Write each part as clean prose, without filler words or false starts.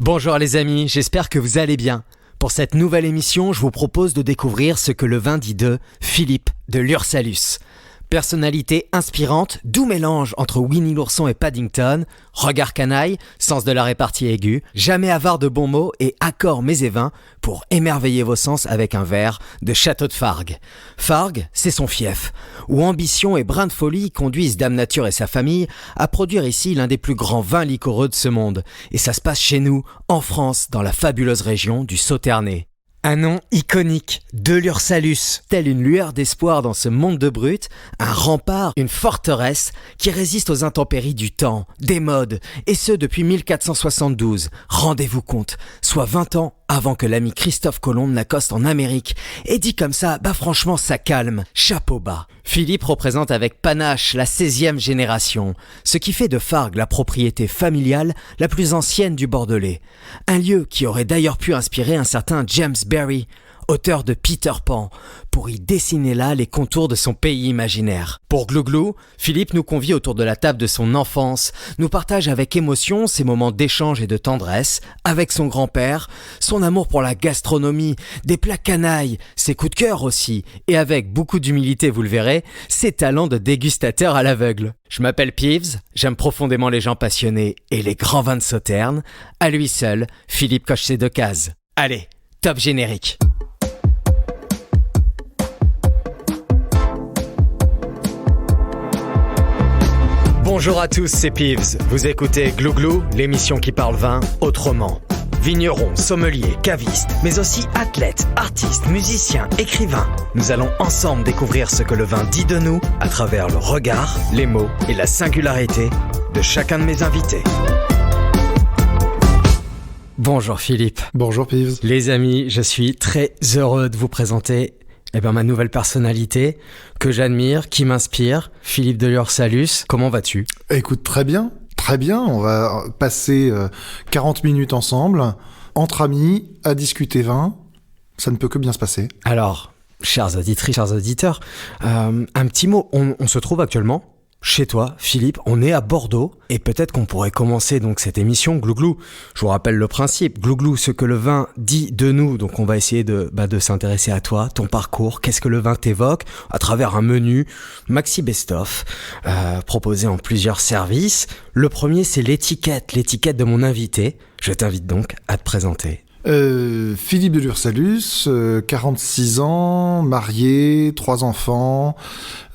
Bonjour les amis, j'espère que vous allez bien. Pour cette nouvelle émission, je vous propose de découvrir ce que le vin dit de Philippe de Lursalus. Personnalité inspirante, doux mélange entre Winnie l'ourson et Paddington, regard canaille, sens de la répartie aiguë, jamais avare de bons mots et accord mets et vins pour émerveiller vos sens avec un verre de Château de Fargues. Fargues, c'est son fief, où ambition et brin de folie conduisent Dame Nature et sa famille à produire ici l'un des plus grands vins liquoreux de ce monde. Et ça se passe chez nous, en France, dans la fabuleuse région du Sauternais. Un nom iconique, de Lursalus, telle une lueur d'espoir dans ce monde de brutes, un rempart, une forteresse qui résiste aux intempéries du temps, des modes, et ce depuis 1472. Rendez-vous compte, soit 20 ans avant que l'ami Christophe Colomb n'accoste en Amérique. Et dit comme ça, franchement ça calme, chapeau bas. Philippe représente avec panache la 16e génération, ce qui fait de Fargues la propriété familiale la plus ancienne du Bordelais. Un lieu qui aurait d'ailleurs pu inspirer un certain James Barrie, auteur de Peter Pan, pour y dessiner là les contours de son pays imaginaire. Pour Glouglou, Philippe nous convie autour de la table de son enfance, nous partage avec émotion ses moments d'échange et de tendresse, avec son grand-père, son amour pour la gastronomie, des plats canailles, ses coups de cœur aussi, et avec beaucoup d'humilité, vous le verrez, ses talents de dégustateur à l'aveugle. Je m'appelle Peeves, j'aime profondément les gens passionnés et les grands vins de Sauternes. À lui seul, Philippe coche ses 2 cases. Allez, top générique. Bonjour à tous, c'est Peeves. Vous écoutez Glouglou, l'émission qui parle vin autrement. Vignerons, sommeliers, cavistes, mais aussi athlètes, artistes, musiciens, écrivains. Nous allons ensemble découvrir ce que le vin dit de nous à travers le regard, les mots et la singularité de chacun de mes invités. Bonjour Philippe. Bonjour Peeves. Les amis, je suis très heureux de vous présenter ma nouvelle personnalité que j'admire, qui m'inspire, Philippe de Lursalus. Comment vas-tu ? Écoute, très bien. On va passer 40 minutes ensemble, entre amis, à discuter vin. Ça ne peut que bien se passer. Alors, chères auditrices, chers auditeurs, un petit mot. On se trouve actuellement chez toi, Philippe, on est à Bordeaux et peut-être qu'on pourrait commencer donc cette émission Glouglou. Je vous rappelle le principe, Glouglou, ce que le vin dit de nous. Donc on va essayer de s'intéresser à toi, ton parcours, qu'est-ce que le vin t'évoque à travers un menu maxi best-of proposé en plusieurs services. Le premier, c'est l'étiquette de mon invité. Je t'invite donc à te présenter. Philippe de Lursalus, 46 ans, marié, 3 enfants,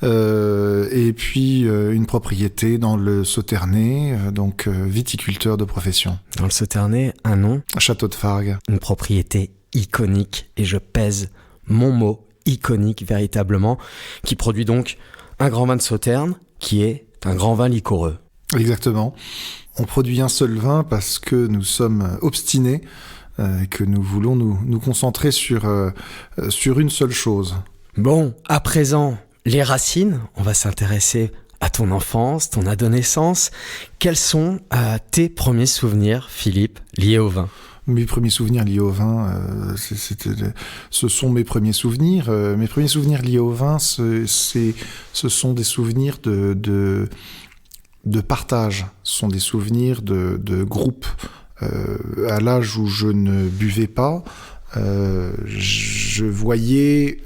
et puis une propriété dans le Sauternais, donc viticulteur de profession. Dans le Sauternais, un nom ? Château de Fargues. Une propriété iconique, et je pèse mon mot, iconique véritablement, qui produit donc un grand vin de Sauternes, qui est un grand vin liquoreux. Exactement. On produit un seul vin parce que nous sommes obstinés, et que nous voulons nous concentrer sur une seule chose. Bon, à présent, les racines, on va s'intéresser à ton enfance, ton adolescence. Quels sont tes premiers souvenirs, Philippe, liés au vin ? Mes premiers souvenirs liés au vin, ce sont mes premiers souvenirs. Mes premiers souvenirs liés au vin, ce sont des souvenirs de partage, ce sont des souvenirs de groupe. À l'âge où je ne buvais pas, je voyais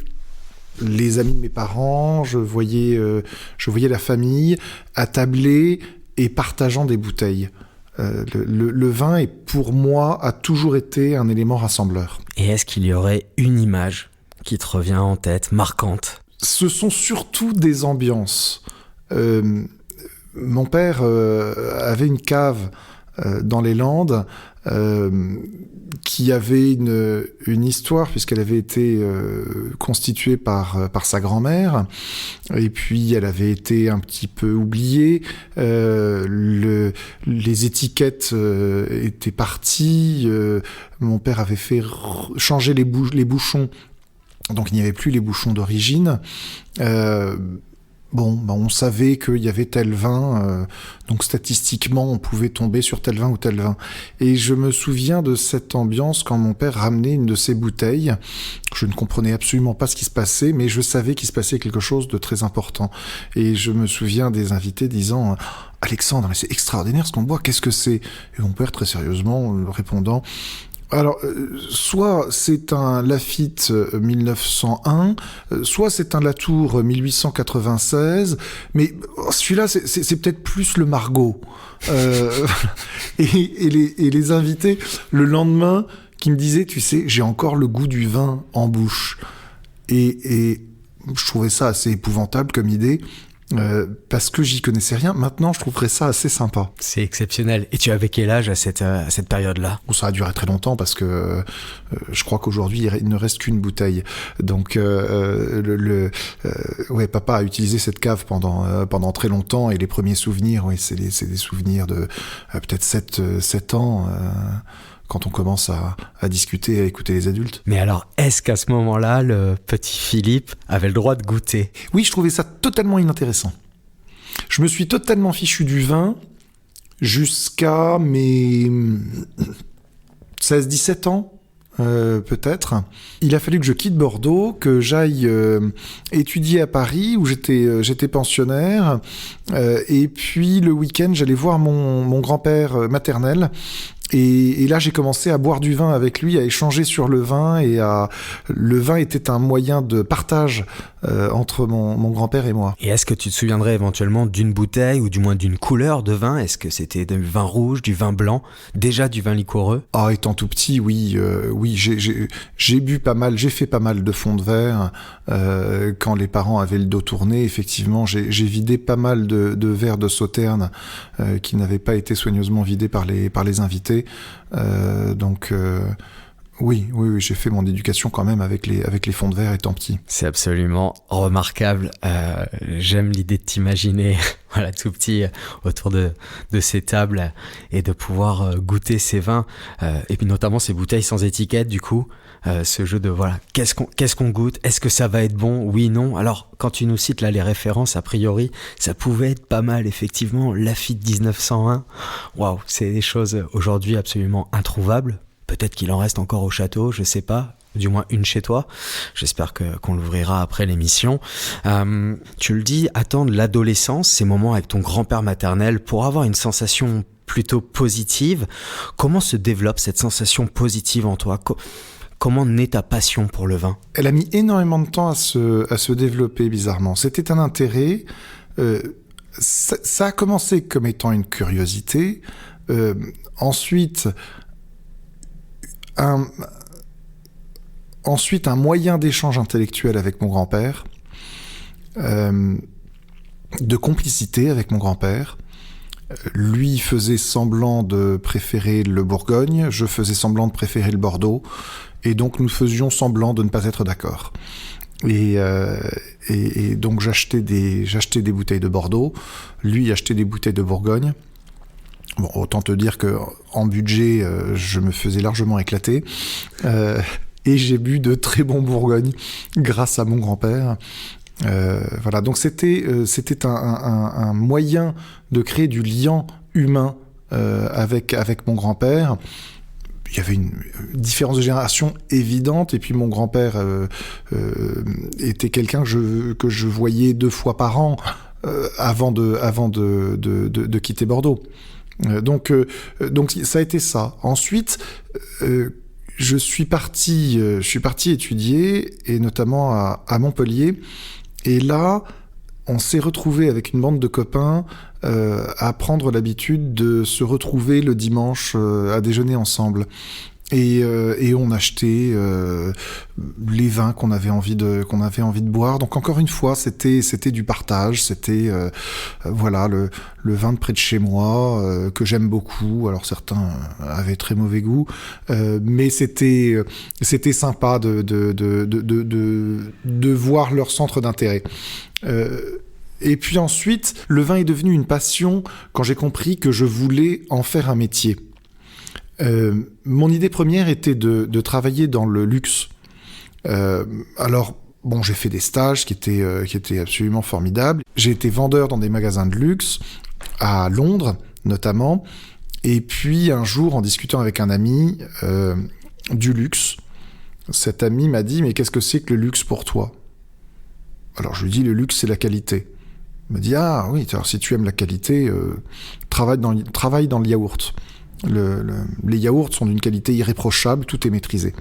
les amis de mes parents, je voyais la famille attablée et partageant des bouteilles. Le vin, pour moi, a toujours été un élément rassembleur. Et est-ce qu'il y aurait une image qui te revient en tête, marquante ? Ce sont surtout des ambiances. Mon père avait une cave dans les Landes, qui avait une histoire puisqu'elle avait été constituée par sa grand-mère, et puis elle avait été un petit peu oubliée. Les étiquettes étaient parties. Mon père avait fait changer les bouchons, donc il n'y avait plus les bouchons d'origine. Bon, on savait qu'il y avait tel vin, donc statistiquement, on pouvait tomber sur tel vin ou tel vin. Et je me souviens de cette ambiance quand mon père ramenait une de ses bouteilles. Je ne comprenais absolument pas ce qui se passait, mais je savais qu'il se passait quelque chose de très important. Et je me souviens des invités disant « Alexandre, mais c'est extraordinaire ce qu'on boit, qu'est-ce que c'est ?» Et mon père, très sérieusement, répondant « Alors, soit c'est un Lafite 1901, soit c'est un Latour 1896, mais celui-là, c'est peut-être plus le Margaux. Et les invités, le lendemain, qui me disaient, tu sais, j'ai encore le goût du vin en bouche. Et je trouvais ça assez épouvantable comme idée. Parce que j'y connaissais rien. Maintenant, je trouverais ça assez sympa. C'est exceptionnel. Et tu avais quel âge à cette période-là ? Ça a duré très longtemps parce que je crois qu'aujourd'hui, il ne reste qu'une bouteille. Donc, papa a utilisé cette cave pendant très longtemps et les premiers souvenirs, c'est des souvenirs de peut-être 7 ans. Quand on commence à discuter, à écouter les adultes. Mais alors, est-ce qu'à ce moment-là, le petit Philippe avait le droit de goûter ? Oui, je trouvais ça totalement inintéressant. Je me suis totalement fichu du vin jusqu'à mes 16-17 ans, peut-être. Il a fallu que je quitte Bordeaux, que j'aille étudier à Paris, où j'étais pensionnaire. Et puis, le week-end, j'allais voir mon grand-père maternel. Et là, j'ai commencé à boire du vin avec lui, à échanger sur le vin. Le vin était un moyen de partage entre mon grand-père et moi. Et est-ce que tu te souviendrais éventuellement d'une bouteille ou du moins d'une couleur de vin ? Est-ce que c'était du vin rouge, du vin blanc, déjà du vin liquoreux ? Ah, étant tout petit, oui, j'ai bu pas mal, j'ai fait pas mal de fonds de verre. Quand les parents avaient le dos tourné, effectivement, j'ai vidé pas mal de verres de Sauterne qui n'avaient pas été soigneusement vidés par les invités. Oui, j'ai fait mon éducation quand même avec les fonds de verre étant petit. C'est absolument remarquable. J'aime l'idée de t'imaginer, voilà, tout petit, autour de ces tables et de pouvoir goûter ces vins et puis notamment ces bouteilles sans étiquette. Du coup, ce jeu de voilà, qu'est-ce qu'on goûte ? Est-ce que ça va être bon ? Oui, non. Alors, quand tu nous cites là les références, a priori, ça pouvait être pas mal, effectivement. Lafite 1901. Waouh, c'est des choses aujourd'hui absolument introuvables. Peut-être qu'il en reste encore au château, je sais pas. Du moins une chez toi. J'espère qu'on l'ouvrira après l'émission. Tu le dis, attendre l'adolescence, ces moments avec ton grand-père maternel pour avoir une sensation plutôt positive. Comment se développe cette sensation positive en toi ? Comment naît ta passion pour le vin ? Elle a mis énormément de temps à se développer, bizarrement. C'était un intérêt. Ça a commencé comme étant une curiosité. Ensuite, un moyen d'échange intellectuel avec mon grand-père, de complicité avec mon grand-père. Lui faisait semblant de préférer le Bourgogne, je faisais semblant de préférer le Bordeaux, et donc nous faisions semblant de ne pas être d'accord. Et donc j'achetais des bouteilles de Bordeaux, lui achetait des bouteilles de Bourgogne. Bon, autant te dire que en budget, je me faisais largement éclater. Et j'ai bu de très bons Bourgognes grâce à mon grand-père. Voilà, donc c'était un moyen de créer du lien humain avec mon grand-père. Il y avait une différence de génération évidente, et puis mon grand-père était quelqu'un que je voyais 2 fois par an avant de quitter Bordeaux. Donc ça a été ça. Ensuite, je suis parti étudier, et notamment à Montpellier. Et là, on s'est retrouvé avec une bande de copains à prendre l'habitude de se retrouver le dimanche à déjeuner ensemble. Et on achetait les vins qu'on avait envie de boire. Donc encore une fois, c'était du partage. C'était voilà, le vin de près de chez moi que j'aime beaucoup. Alors certains avaient très mauvais goût, mais c'était sympa de voir leur centre d'intérêt. Et puis ensuite, le vin est devenu une passion quand j'ai compris que je voulais en faire un métier. Mon idée première était de travailler dans le luxe. Alors, bon, j'ai fait des stages qui étaient absolument formidables. J'ai été vendeur dans des magasins de luxe, à Londres notamment. Et puis un jour, en discutant avec un ami du luxe, cet ami m'a dit « Mais qu'est-ce que c'est que le luxe pour toi ?» Alors je lui dis « Le luxe, c'est la qualité. » Il m'a dit « Ah oui, alors si tu aimes la qualité, travaille dans le yaourt. Les yaourts sont d'une qualité irréprochable, tout est maîtrisé. »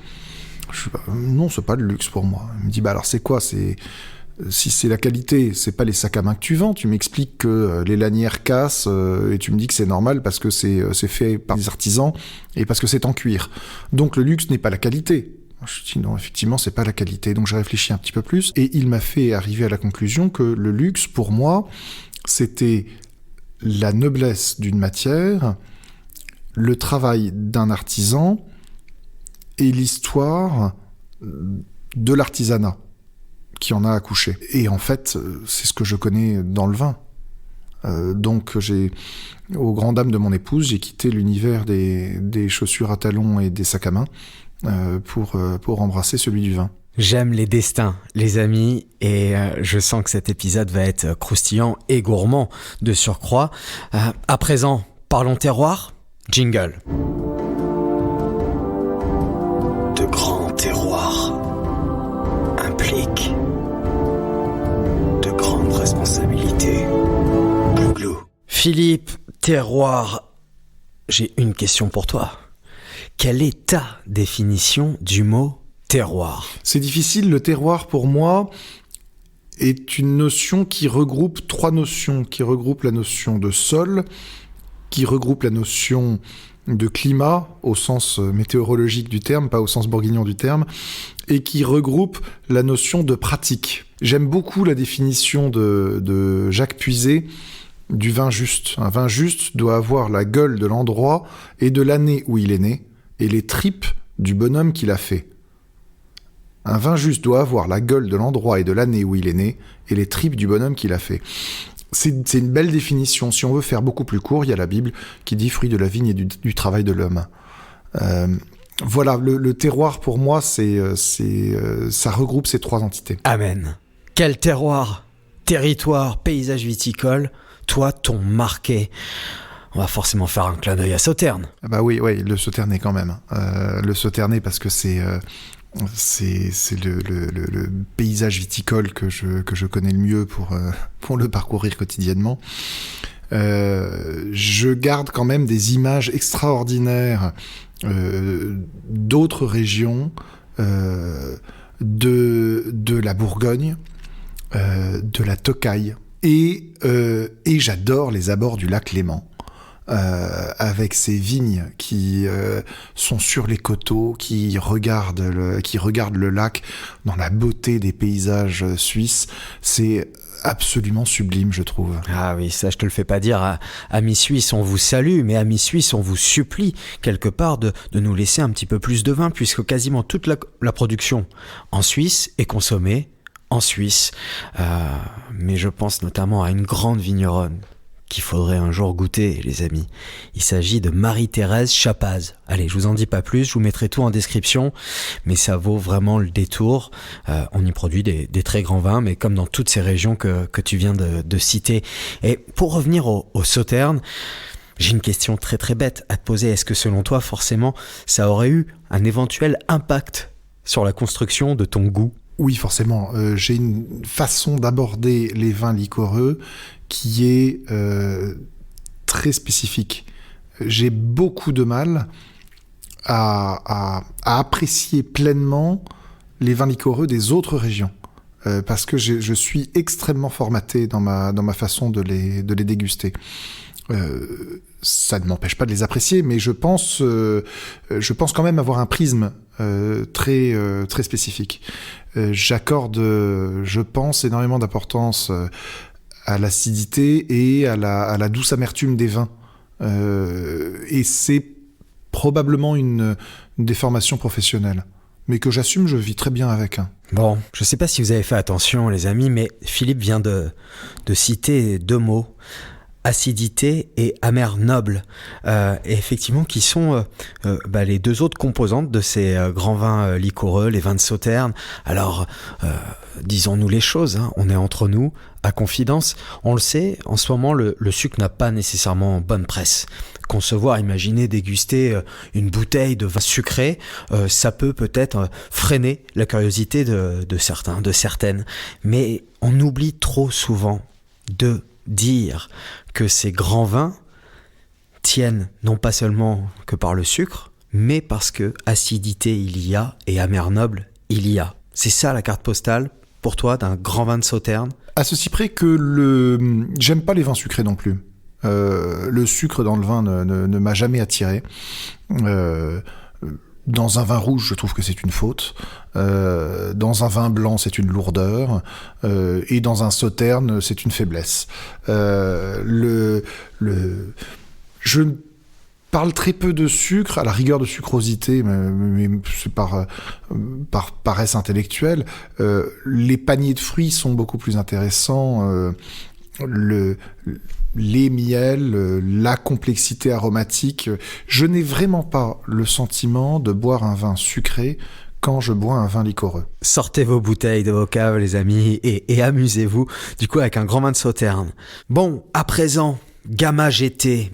Je dis « Non, c'est pas le luxe pour moi. » Il me dit « Alors c'est quoi ? Si c'est la qualité, c'est pas les sacs à main que tu vends. Tu m'expliques que les lanières cassent et tu me dis que c'est normal parce que c'est fait par des artisans et parce que c'est en cuir. Donc le luxe n'est pas la qualité. » Je dis non, effectivement, c'est pas la qualité. Donc j'ai réfléchi un petit peu plus et il m'a fait arriver à la conclusion que le luxe, pour moi, c'était la noblesse d'une matière, le travail d'un artisan et l'histoire de l'artisanat qui en a accouché. Et en fait, c'est ce que je connais dans le vin. Donc, aux grandes dames de mon épouse, j'ai quitté l'univers des chaussures à talons et des sacs à main pour embrasser celui du vin. J'aime les destins, les amis, et je sens que cet épisode va être croustillant et gourmand de surcroît. À présent, parlons terroir. Jingle. De grands terroirs impliquent de grandes responsabilités. Glou-glou. Philippe, terroir, j'ai une question pour toi. Quelle est ta définition du mot terroir ? C'est difficile. Le terroir, pour moi, est une notion qui regroupe trois notions, qui regroupe la notion de sol, qui regroupe la notion de climat, au sens météorologique du terme, pas au sens bourguignon du terme, et qui regroupe la notion de pratique. J'aime beaucoup la définition de Jacques Puiset du vin juste. Un vin juste doit avoir la gueule de l'endroit et de l'année où il est né, et les tripes du bonhomme qui l'a fait. Un vin juste doit avoir la gueule de l'endroit et de l'année où il est né, et les tripes du bonhomme qui l'a fait. C'est une belle définition. Si on veut faire beaucoup plus court, il y a la Bible qui dit « fruit de la vigne et du travail de l'homme ». Voilà, le terroir pour moi, ça regroupe ces trois entités. Amen. Quel terroir, territoire, paysage viticole, toi, t'ont marqué ? On va forcément faire un clin d'œil à Sauternes. Ah bah oui, le Sauternais quand même. Le Sauternais parce que c'est le paysage viticole que je connais le mieux pour le parcourir quotidiennement. Je garde quand même des images extraordinaires d'autres régions, de la Bourgogne, de la Tocaille, et j'adore les abords du lac Léman. Avec ces vignes qui sont sur les coteaux, qui regardent le lac dans la beauté des paysages suisses. C'est absolument sublime, je trouve. Ah oui, ça je te le fais pas dire. Amis suisses, on vous salue, mais amis suisses, on vous supplie quelque part de nous laisser un petit peu plus de vin, puisque quasiment toute la production en Suisse est consommée en Suisse. Mais je pense notamment à une grande vigneronne qu'il faudrait un jour goûter, les amis. Il s'agit de Marie-Thérèse Chapaz. Allez, je vous en dis pas plus, je vous mettrai tout en description, mais ça vaut vraiment le détour. On y produit des très grands vins, mais comme dans toutes ces régions que tu viens de citer. Et pour revenir au Sauternes, j'ai une question très très bête à te poser. Est-ce que selon toi, forcément, ça aurait eu un éventuel impact sur la construction de ton goût ? Oui, forcément. J'ai une façon d'aborder les vins liquoreux qui est très spécifique. J'ai beaucoup de mal à apprécier pleinement les vins liquoreux des autres régions. Parce que je suis extrêmement formaté dans ma façon de les déguster. Ça ne m'empêche pas de les apprécier, mais je pense quand même avoir un prisme très très spécifique. J'accorde, je pense, énormément d'importance à l'acidité et à la douce amertume des vins. Et c'est probablement une déformation professionnelle, mais que j'assume, je vis très bien avec. Bon, je ne sais pas si vous avez fait attention, les amis, mais Philippe vient de citer deux mots, acidité et amer noble, et effectivement qui sont les deux autres composantes de ces grands vins liquoreux, les vins de Sauternes. Alors, disons-nous les choses, hein, on est entre nous, à confidence. On le sait, en ce moment, le sucre n'a pas nécessairement bonne presse. Concevoir, imaginer, déguster une bouteille de vin sucré, ça peut-être freiner la curiosité de certains, de certaines. Mais on oublie trop souvent de dire que ces grands vins tiennent non pas seulement que par le sucre, mais parce que acidité il y a et amer noble il y a. C'est ça la carte postale pour toi d'un grand vin de Sauternes? À ceci près que j'aime pas les vins sucrés non plus. Le sucre dans le vin ne m'a jamais attiré. Dans un vin rouge, je trouve que c'est une faute. Dans un vin blanc, c'est une lourdeur. Et dans un Sauterne, c'est une faiblesse. Je parle très peu de sucre, à la rigueur de sucrosité, mais c'est par paresse intellectuelle. Les paniers de fruits sont beaucoup plus intéressants. Les miels, la complexité aromatique. Je n'ai vraiment pas le sentiment de boire un vin sucré quand je bois un vin liquoreux. Sortez vos bouteilles de vos caves, les amis, et amusez-vous, du coup, avec un grand vin de Sauternes. Bon, à présent, Gamma GT,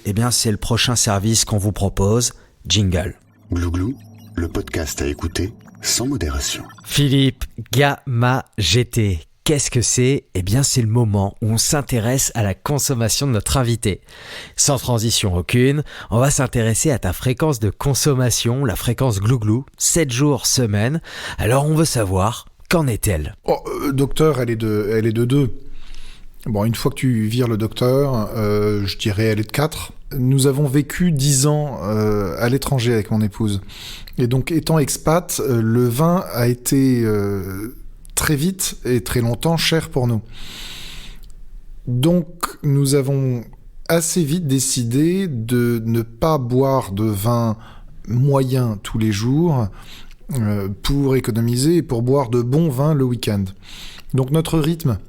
eh bien, c'est le prochain service qu'on vous propose. Jingle. Glouglou, le podcast à écouter sans modération. Philippe, Gamma GT. Qu'est-ce que c'est ? Eh bien, c'est le moment où on s'intéresse à la consommation de notre invité. Sans transition aucune, on va s'intéresser à ta fréquence de consommation, la fréquence glouglou, 7 jours semaine. Alors, on veut savoir, qu'en est-elle ? Docteur, elle est de 2. Bon, une fois que tu vires le docteur, je dirais elle est de 4. Nous avons vécu 10 ans à l'étranger avec mon épouse. Et donc, étant expat, le vin a été... très vite et très longtemps cher pour nous. Donc, nous avons assez vite décidé de ne pas boire de vin moyen tous les jours pour économiser et pour boire de bons vins le week-end. Donc, notre rythme,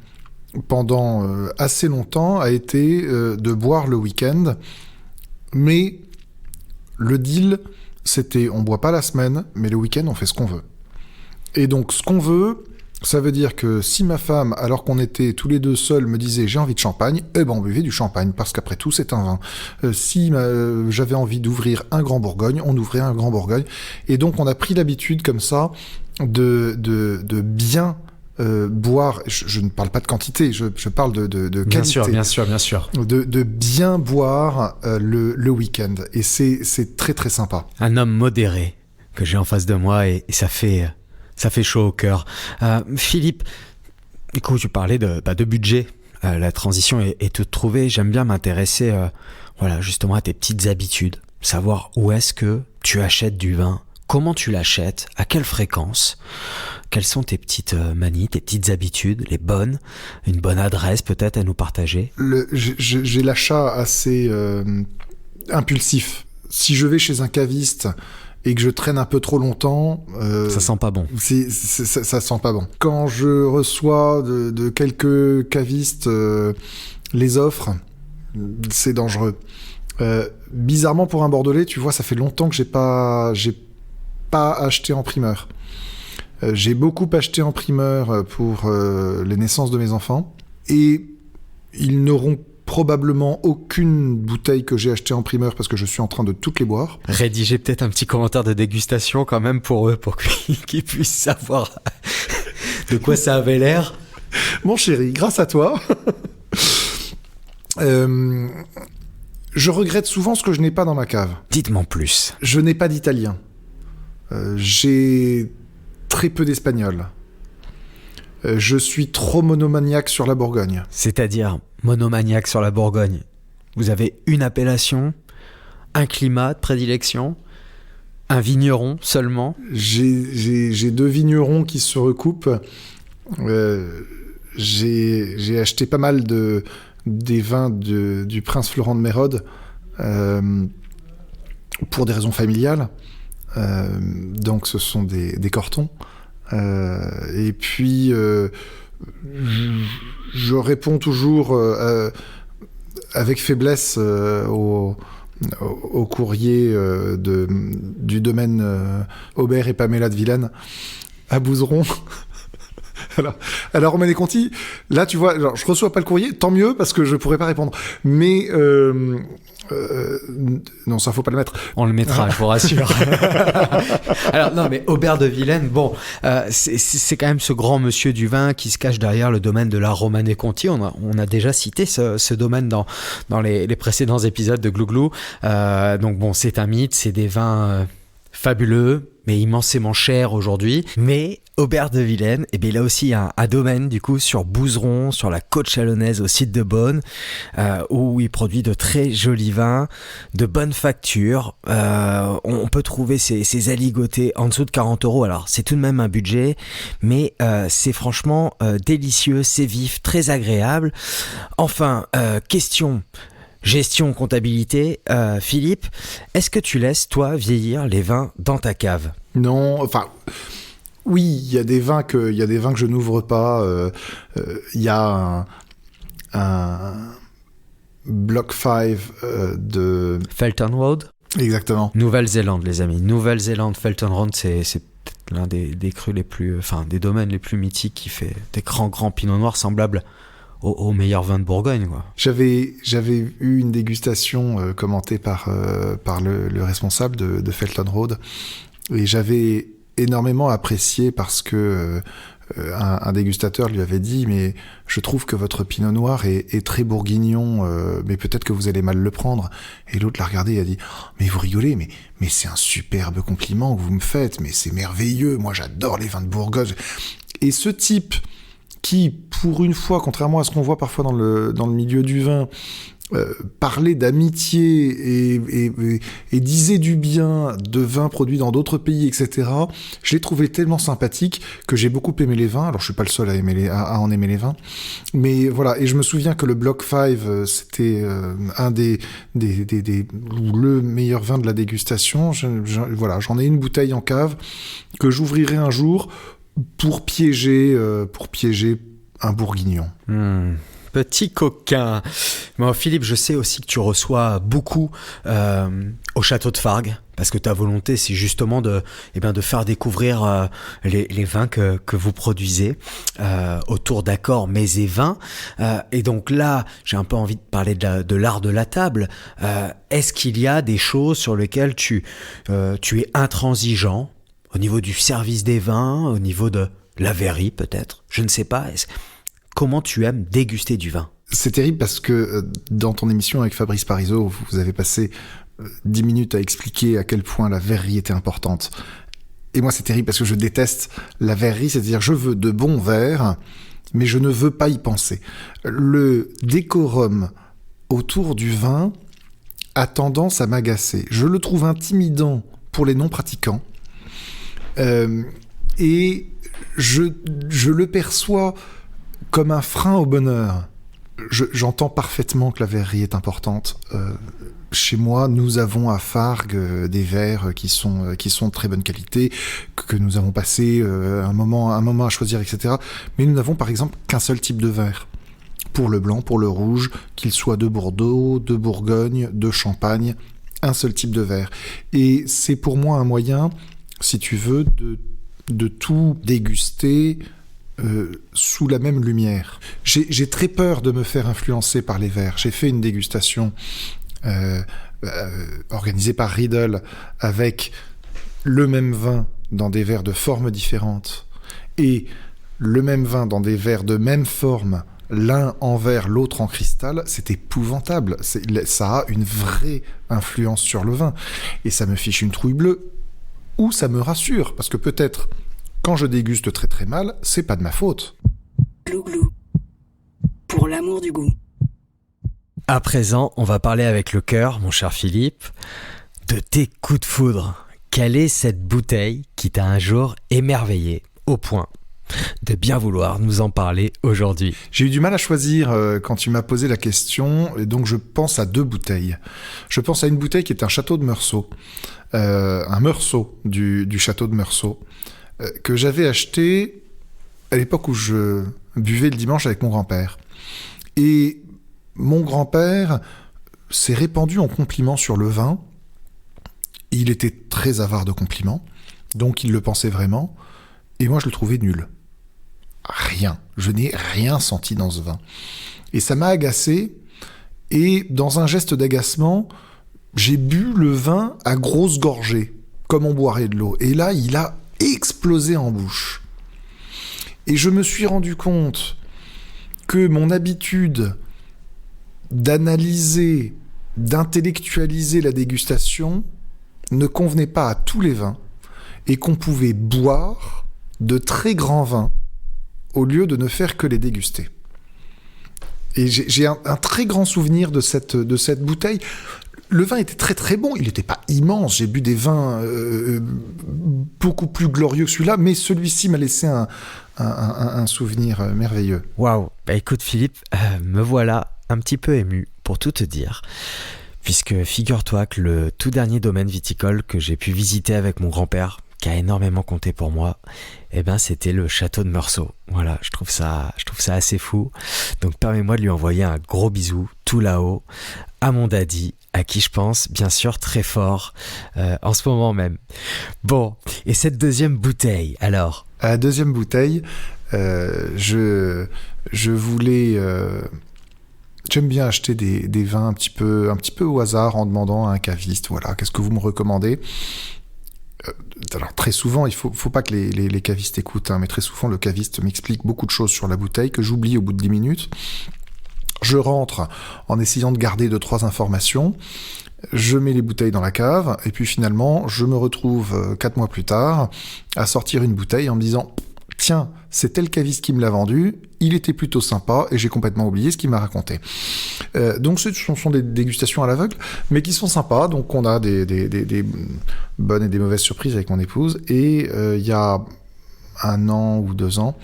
pendant assez longtemps, a été de boire le week-end, mais le deal, c'était on boit pas la semaine, mais le week-end, on fait ce qu'on veut. Et donc, ce qu'on veut... Ça veut dire que si ma femme, alors qu'on était tous les deux seuls, me disait « j'ai envie de champagne », eh ben on buvait du champagne, parce qu'après tout, c'est un vin. Si j'avais envie d'ouvrir un Grand Bourgogne, on ouvrait un Grand Bourgogne. Et donc, on a pris l'habitude, comme ça, de bien boire. Je ne parle pas de quantité, je parle de qualité. Bien sûr. De bien boire le week-end. Et c'est très, très sympa. Un homme modéré que j'ai en face de moi et ça fait chaud au cœur. Philippe, du coup, tu parlais de budget. La transition est toute trouvée. J'aime bien m'intéresser justement à tes petites habitudes. Savoir où est-ce que tu achètes du vin, comment tu l'achètes, à quelle fréquence, quelles sont tes petites manies, tes petites habitudes, les bonnes, une bonne adresse peut-être à nous partager. J'ai l'achat assez impulsif. Si je vais chez un caviste et que je traîne un peu trop longtemps... ça sent pas bon. Ça sent pas bon. Quand je reçois de quelques cavistes les offres, c'est dangereux. Bizarrement, pour un Bordelais, tu vois, ça fait longtemps que j'ai pas acheté en primeur. J'ai beaucoup acheté en primeur pour les naissances de mes enfants, et ils n'auront probablement aucune bouteille que j'ai achetée en primeur parce que je suis en train de toutes les boire. Rédigez peut-être un petit commentaire de dégustation quand même pour eux, pour qu'ils puissent savoir de quoi ça avait l'air. Mon chéri, grâce à toi. Je regrette souvent ce que je n'ai pas dans ma cave. Dites-moi plus. Je n'ai pas d'italien. J'ai très peu d'espagnol. Je suis trop monomaniaque sur la Bourgogne. C'est-à-dire monomaniaque sur la Bourgogne. Vous avez une appellation, un climat de prédilection, un vigneron seulement. J'ai 2 vignerons qui se recoupent. J'ai acheté pas mal des vins du prince Florent de Mérode pour des raisons familiales. Donc ce sont des Cortons. Et puis je réponds toujours avec faiblesse au courrier du domaine Aubert et Pamela de Vilaine à Bouzeron. Alors Romain Conti, là tu vois, genre, je reçois pas le courrier, tant mieux parce que je pourrais pas répondre. Mais non, ça faut pas le mettre. On le mettra, je vous rassure. Alors non, mais Aubert de Vilaine, bon, c'est quand même ce grand monsieur du vin qui se cache derrière le domaine de la Romanée Conti. On a déjà cité ce domaine dans les précédents épisodes de Glouglou. Donc bon, c'est un mythe, c'est des vins fabuleux, mais immensément chers aujourd'hui. Mais Aubert de Vilaine, eh bien, il a aussi un domaine du coup sur Bouzeron, sur la côte chalonnaise au site de Beaune, où il produit de très jolis vins, de bonne facture. On peut trouver ces aligotés en dessous de 40 €. Alors c'est tout de même un budget, mais c'est franchement délicieux, c'est vif, très agréable. Enfin, question gestion, comptabilité, Philippe, est-ce que tu laisses, toi, vieillir les vins dans ta cave ? Non, enfin, oui, il y a des vins que je n'ouvre pas. Il y a un Block 5 de... Felton Road ? Exactement. Nouvelle-Zélande, les amis. Nouvelle-Zélande, Felton Road, c'est l'un des crus les plus... Enfin, des domaines les plus mythiques qui fait des grands pinots noirs semblables au meilleur vin de Bourgogne, quoi. J'avais eu une dégustation commentée par le responsable de Felton Road et j'avais énormément apprécié parce que un dégustateur lui avait dit mais je trouve que votre pinot noir est très bourguignon, mais peut-être que vous allez mal le prendre. Et l'autre l'a regardé et a dit mais vous rigolez, mais c'est un superbe compliment que vous me faites, mais c'est merveilleux, moi j'adore les vins de Bourgogne. Et ce type qui, pour une fois, contrairement à ce qu'on voit parfois dans le milieu du vin, parlait d'amitié et disait du bien de vins produits dans d'autres pays, etc., je l'ai trouvé tellement sympathique que j'ai beaucoup aimé les vins. Alors, je suis pas le seul à en aimer les vins. Mais voilà, et je me souviens que le Block 5, c'était un le meilleur vin de la dégustation. Voilà, j'en ai une bouteille en cave que j'ouvrirai un jour pour piéger un bourguignon. Petit coquin. Bon, Philippe, je sais aussi que tu reçois beaucoup au château de Fargues, parce que ta volonté, c'est justement de faire découvrir les vins que vous produisez autour d'accords mets et vins. Et donc là, j'ai un peu envie de parler de l'art de la table. Est-ce qu'il y a des choses sur lesquelles tu es intransigeant au niveau du service des vins, au niveau de la verrerie peut-être, je ne sais pas. Comment tu aimes déguster du vin ? C'est terrible parce que dans ton émission avec Fabrice Parisot, vous avez passé 10 minutes à expliquer à quel point la verrerie était importante. Et moi c'est terrible parce que je déteste la verrerie, c'est-à-dire je veux de bons verres, mais je ne veux pas y penser. Le décorum autour du vin a tendance à m'agacer. Je le trouve intimidant pour les non-pratiquants. Et je le perçois comme un frein au bonheur. J'entends parfaitement que la verrerie est importante. Chez moi, nous avons à Fargues des verres qui sont de très bonne qualité, que nous avons passé un moment à choisir, etc. Mais nous n'avons par exemple qu'un seul type de verre. Pour le blanc, pour le rouge, qu'il soit de Bordeaux, de Bourgogne, de Champagne, un seul type de verre. Et c'est pour moi un moyen, si tu veux, de tout déguster sous la même lumière. J'ai très peur de me faire influencer par les verres. J'ai fait une dégustation organisée par Riedel avec le même vin dans des verres de formes différentes et le même vin dans des verres de même forme, l'un en verre, l'autre en cristal. C'est épouvantable. Ça a une vraie influence sur le vin. Et ça me fiche une trouille bleue. Ou ça me rassure, parce que peut-être, quand je déguste très très mal, c'est pas de ma faute. Glouglou. Pour l'amour du goût. À présent, on va parler avec le cœur, mon cher Philippe, de tes coups de foudre. Quelle est cette bouteille qui t'a un jour émerveillé, au point de bien vouloir nous en parler aujourd'hui ? J'ai eu du mal à choisir quand tu m'as posé la question, et donc je pense à deux bouteilles. Je pense à une bouteille qui est un château de Meursault, un Meursault du château de Meursault, que j'avais acheté à l'époque où je buvait le dimanche avec mon grand-père. Et mon grand-père s'est répandu en compliments sur le vin. Il était très avare de compliments, donc il le pensait vraiment. Et moi, je le trouvais nul. Rien. Je n'ai rien senti dans ce vin. Et ça m'a agacé. Et dans un geste d'agacement, j'ai bu le vin à grosses gorgées, comme on boirait de l'eau. Et là, il a explosé en bouche. Et je me suis rendu compte que mon habitude d'analyser, d'intellectualiser la dégustation ne convenait pas à tous les vins et qu'on pouvait boire de très grands vins au lieu de ne faire que les déguster. Et j'ai un très grand souvenir de cette bouteille. Le vin était très très bon, il n'était pas immense, j'ai bu des vins beaucoup plus glorieux que celui-là, mais celui-ci m'a laissé un souvenir merveilleux. Waouh, bah écoute Philippe, me voilà un petit peu ému pour tout te dire, puisque figure-toi que le tout dernier domaine viticole que j'ai pu visiter avec mon grand-père, qui a énormément compté pour moi, eh ben c'était le château de Meursault. Voilà, je trouve ça assez fou. Donc permets-moi de lui envoyer un gros bisou tout là-haut à mon daddy, à qui je pense bien sûr très fort en ce moment même. Bon, et cette deuxième bouteille alors? À la deuxième bouteille, je voulais... J'aime bien acheter des vins un petit peu au hasard en demandant à un caviste, voilà, qu'est-ce que vous me recommandez ? Alors très souvent, il faut pas que les cavistes écoutent, hein, mais très souvent le caviste m'explique beaucoup de choses sur la bouteille que j'oublie au bout de 10 minutes. Je rentre en essayant de garder 2-3 informations, je mets les bouteilles dans la cave, et puis finalement, je me retrouve 4 mois plus tard à sortir une bouteille en me disant « Tiens, c'est tel caviste qui me l'a vendu, il était plutôt sympa, et j'ai complètement oublié ce qu'il m'a raconté. » Donc ce sont des dégustations à l'aveugle, mais qui sont sympas, donc on a des bonnes et des mauvaises surprises avec mon épouse, et il y a 1 an ou 2 ans,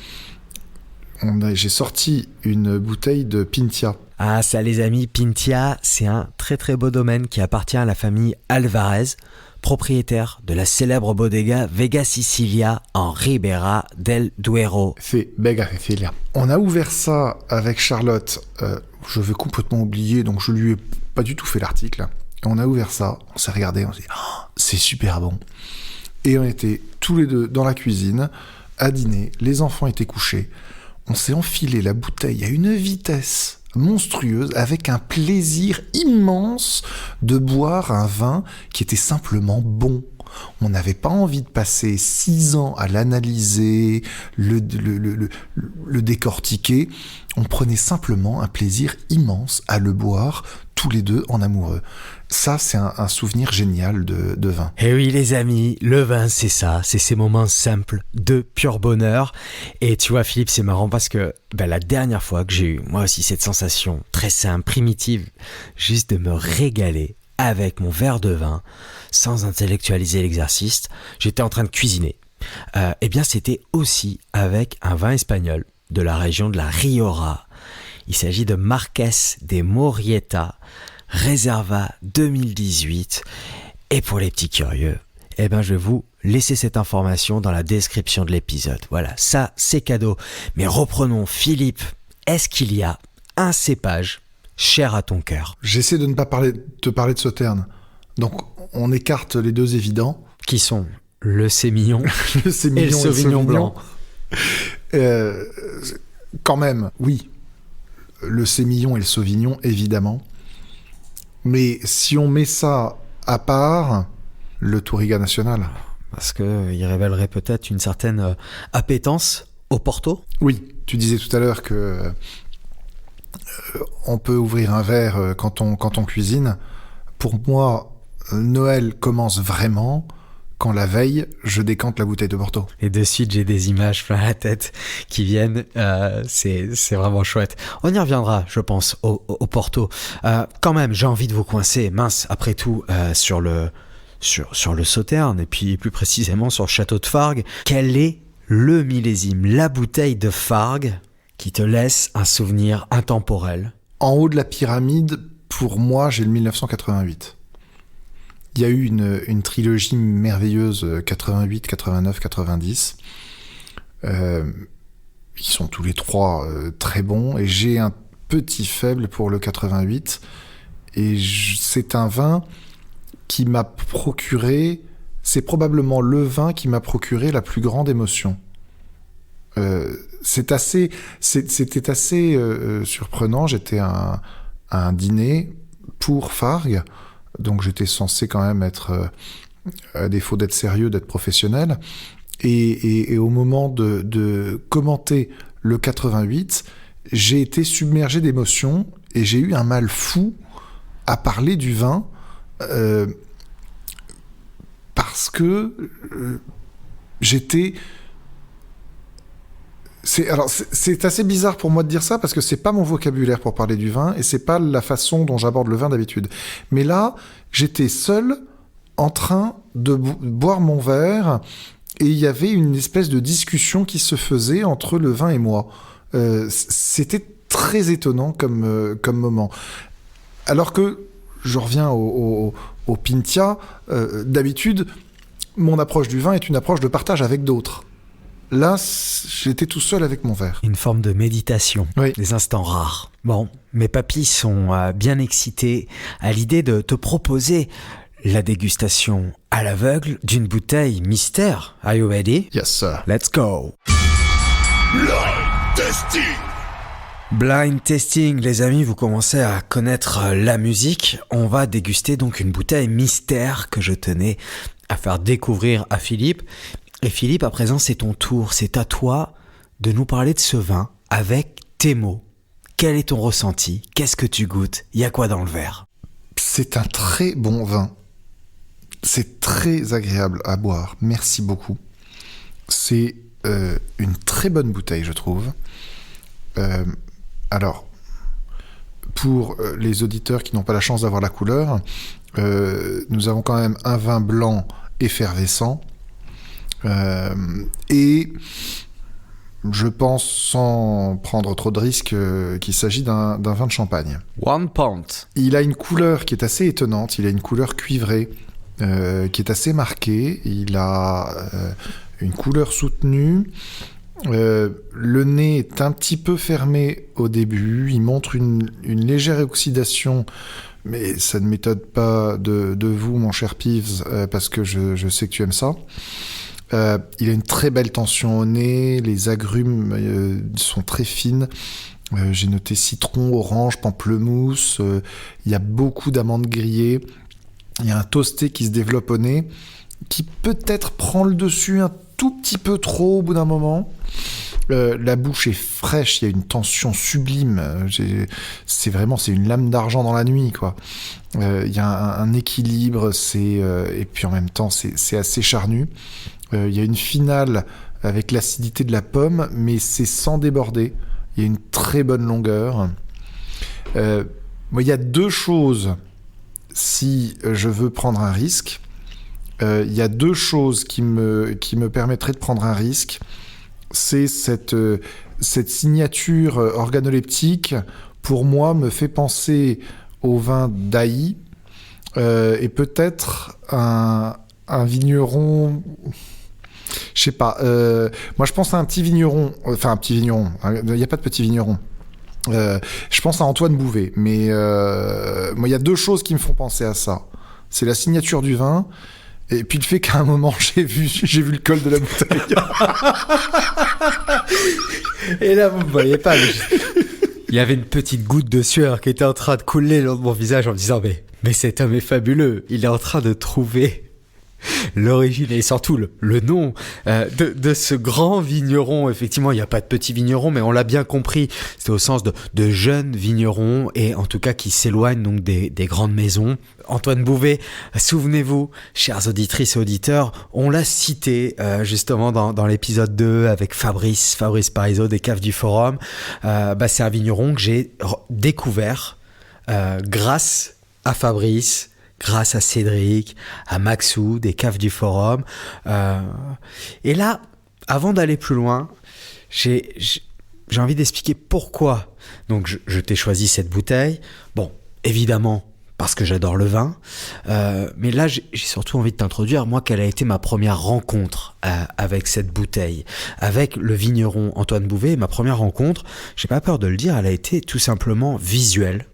j'ai sorti une bouteille de Pintia. Ah ça les amis, Pintia, c'est un très très beau domaine qui appartient à la famille Alvarez, propriétaire de la célèbre bodega Vega Sicilia en Ribera del Duero. C'est Vega Sicilia. On a ouvert ça avec Charlotte, je vais complètement oublier, donc je lui ai pas du tout fait l'article. On a ouvert ça, on s'est regardé, on s'est dit oh, c'est super bon. Et on était tous les deux dans la cuisine, à dîner, les enfants étaient couchés. On s'est enfilé la bouteille à une vitesse monstrueuse, avec un plaisir immense de boire un vin qui était simplement bon. On n'avait pas envie de passer 6 ans à l'analyser, le décortiquer. On prenait simplement un plaisir immense à le boire, tous les deux en amoureux. Ça, c'est un souvenir génial de vin. Et oui les amis, le vin c'est ça, c'est ces moments simples de pur bonheur. Et tu vois Philippe, c'est marrant parce que la dernière fois que j'ai eu moi aussi cette sensation très simple, primitive, juste de me régaler avec mon verre de vin, sans intellectualiser l'exercice, j'étais en train de cuisiner. Eh bien c'était aussi avec un vin espagnol de la région de la Rioja. Il s'agit de Marqués de Morrieta, Reserva 2018. Et pour les petits curieux, eh ben je vais vous laisser cette information dans la description de l'épisode. Voilà, ça c'est cadeau. Mais reprenons Philippe, est-ce qu'il y a un cépage cher à ton cœur? J'essaie de ne pas te parler de Sauternes. Donc on écarte les deux évidents. Qui sont le sémillon, le sémillon et le sauvignon blanc. Quand même, oui. Le sémillon et le sauvignon, évidemment. Mais si on met ça à part, le Touriga national. Parce qu'il révélerait peut-être une certaine appétence au Porto. Oui, tu disais tout à l'heure que on peut ouvrir un verre quand on cuisine. Pour moi, Noël commence vraiment quand la veille, je décante la bouteille de Porto. Et de suite, j'ai des images plein la tête qui viennent. C'est vraiment chouette. On y reviendra, je pense, au Porto. Quand même, j'ai envie de vous coincer, mince, après tout, sur le Sauterne, et puis plus précisément sur le château de Fargues. Quel est le millésime, la bouteille de Fargues qui te laisse un souvenir intemporel? En haut de la pyramide, pour moi, j'ai le 1988. Il y a eu une trilogie merveilleuse, 88, 89, 90. Il qui sont tous les trois très bons, et j'ai un petit faible pour le 88, et c'est un vin qui m'a procuré, c'est probablement le vin qui m'a procuré la plus grande émotion. C'était assez surprenant. J'étais à un dîner pour Fargue, donc j'étais censé quand même être, à défaut d'être sérieux, d'être professionnel. Et au moment de commenter le 88, j'ai été submergé d'émotions et j'ai eu un mal fou à parler du vin parce que j'étais... C'est assez bizarre pour moi de dire ça parce que c'est pas mon vocabulaire pour parler du vin et c'est pas la façon dont j'aborde le vin d'habitude. Mais là, j'étais seul en train de boire mon verre et il y avait une espèce de discussion qui se faisait entre le vin et moi. C'était très étonnant comme moment. Alors que je reviens au Pintia, d'habitude, mon approche du vin est une approche de partage avec d'autres. Là, j'étais tout seul avec mon verre. Une forme de méditation, oui. Des instants rares. Bon, mes papilles sont bien excités à l'idée de te proposer la dégustation à l'aveugle d'une bouteille mystère. Are you ready? Yes, sir. Let's go. Blind Tasting. Blind tasting, les amis, vous commencez à connaître la musique. On va déguster donc une bouteille mystère que je tenais à faire découvrir à Philippe. Et Philippe, à présent, c'est ton tour. C'est à toi de nous parler de ce vin avec tes mots. Quel est ton ressenti? Qu'est-ce que tu goûtes? Il y a quoi dans le verre? C'est un très bon vin. C'est très agréable à boire. Merci beaucoup. C'est une très bonne bouteille, je trouve. Alors, pour les auditeurs qui n'ont pas la chance d'avoir la couleur, nous avons quand même un vin blanc effervescent. Et je pense, sans prendre trop de risques, qu'il s'agit d'un vin de champagne. 1 point. Il a une couleur qui est assez étonnante. Il a une couleur cuivrée qui est assez marquée. Il a une couleur soutenue. Le nez est un petit peu fermé au début. Il montre une légère oxydation. Mais ça ne m'étonne pas de vous, mon cher Peeves, parce que je sais que tu aimes ça. Il a une très belle tension au nez, les agrumes sont très fines. J'ai noté citron, orange, pamplemousse. Il y a beaucoup d'amandes grillées. Il y a un toasté qui se développe au nez, qui peut-être prend le dessus un tout petit peu trop au bout d'un moment. La bouche est fraîche, il y a une tension sublime. C'est une lame d'argent dans la nuit, quoi. Il y a un équilibre, et puis en même temps, c'est assez charnu. Il y a une finale avec l'acidité de la pomme, mais c'est sans déborder. Il y a une très bonne longueur. Il y a deux choses, si je veux prendre un risque. Il y a deux choses qui me permettraient de prendre un risque. C'est cette signature organoleptique, pour moi, me fait penser au vin d'Aï, et peut-être un vigneron... Je sais pas. Moi, je pense à un petit vigneron. Enfin, un petit vigneron. Il n'y a pas de petit vigneron. Je pense à Antoine Bouvet. Mais moi, il y a deux choses qui me font penser à ça. C'est la signature du vin. Et puis le fait qu'à un moment, j'ai vu le col de la bouteille. Et là, vous ne me voyez pas. Il y avait une petite goutte de sueur qui était en train de couler le long de mon visage en me disant mais cet homme est fabuleux. Il est en train de trouver l'origine et surtout le nom de ce grand vigneron. Effectivement, il n'y a pas de petit vigneron, mais on l'a bien compris. C'est au sens de jeunes vignerons et en tout cas qui s'éloignent donc des grandes maisons. Antoine Bouvet, souvenez-vous, chères auditrices et auditeurs, on l'a cité justement dans l'épisode 2 avec Fabrice Parisot des Caves du Forum. C'est un vigneron que j'ai découvert grâce à Fabrice, grâce à Cédric, à Maxou, des Caves du Forum. Et là, avant d'aller plus loin, j'ai envie d'expliquer pourquoi donc je t'ai choisi cette bouteille. Bon, évidemment, parce que j'adore le vin. Mais là, j'ai surtout envie de t'introduire, moi, quelle a été ma première rencontre avec cette bouteille, avec le vigneron Antoine Bouvet. Ma première rencontre, j'ai pas peur de le dire, elle a été tout simplement visuelle.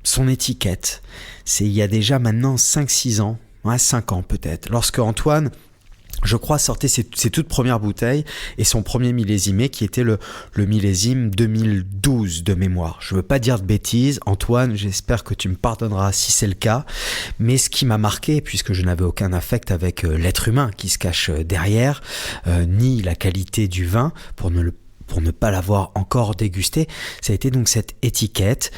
Son étiquette, c'est il y a déjà maintenant 5-6 ans, 5 ans peut-être, lorsque Antoine, je crois, sortait ses toutes premières bouteilles et son premier millésimé qui était le millésime 2012 de mémoire. Je veux pas dire de bêtises, Antoine, j'espère que tu me pardonneras si c'est le cas, mais ce qui m'a marqué, puisque je n'avais aucun affect avec l'être humain qui se cache derrière, ni la qualité du vin, pour ne pas l'avoir encore dégusté, ça a été donc cette étiquette